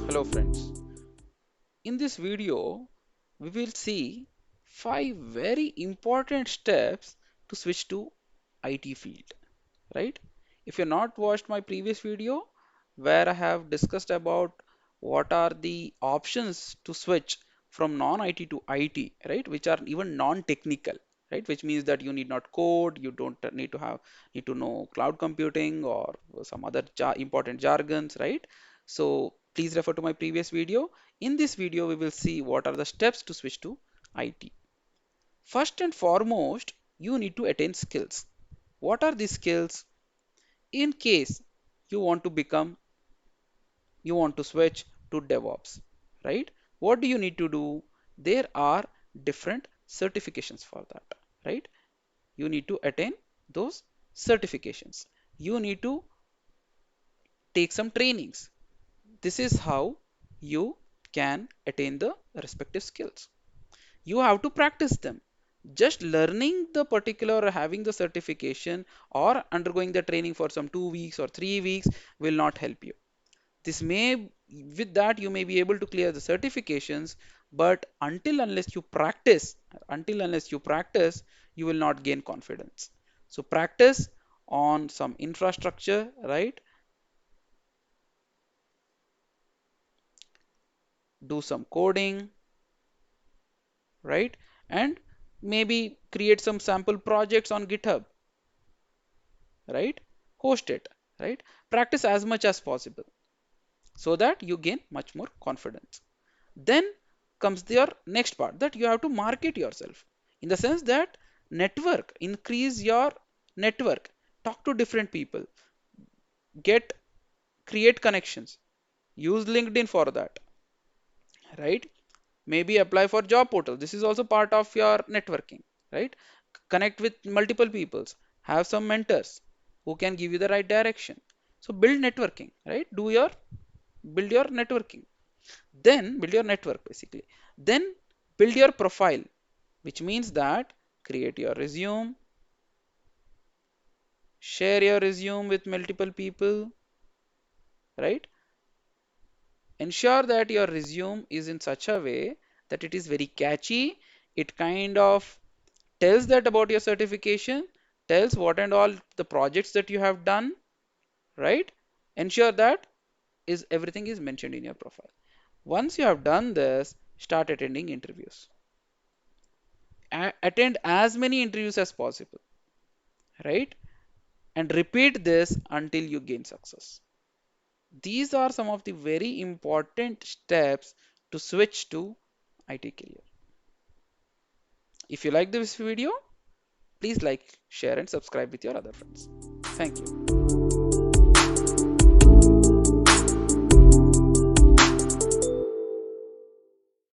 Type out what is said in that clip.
Hello friends. In this video, we will see 5 very important steps to switch to IT field, right? If you've not watched my previous video where I have discussed about what are the options to switch from non-IT to IT, right? Which are even non-technical, right? Which means that you need not code, you don't need to know cloud computing or some other important jargons, right? So please refer to my previous video. In this video, we will see what are the steps to switch to IT. First and foremost, you need to attain skills. What are these skills? In case you want to become, you want to switch to DevOps, right? What do you need to do? There are different certifications for that, right? You need to attain those certifications. You need to take some trainings. This is how you can attain the respective skills. You have to practice them. Just learning the particular or having the certification or undergoing the training for some 2 weeks or 3 weeks will not help you. This may, with that, you may be able to clear the certifications, but until unless you practice, you will not gain confidence. So practice on some infrastructure, right? Do some coding, right? And maybe create some sample projects on GitHub, right? Host it, right? Practice as much as possible so that you gain much more confidence. Then comes your next part, that you have to market yourself in the sense that increase your network, talk to different people, get create connections, use LinkedIn for that, right? Maybe apply for job portal. This is also part of your networking, right? Connect with multiple peoples, have some mentors who can give you the right direction. So build networking, right? Build your networking. Then build your network basically. Then build your profile, which means that create your resume, share your resume with multiple people, right? Ensure that your resume is in such a way that it is very catchy. It kind of tells that about your certification, tells what and all the projects that you have done, right? Ensure that is everything is mentioned in your profile. Once you have done this, start attending interviews. Attend as many interviews as possible, right? And repeat this until you gain success. These are some of the very important steps to switch to IT career. If you like this video, please like, share, and subscribe with your other friends. Thank you.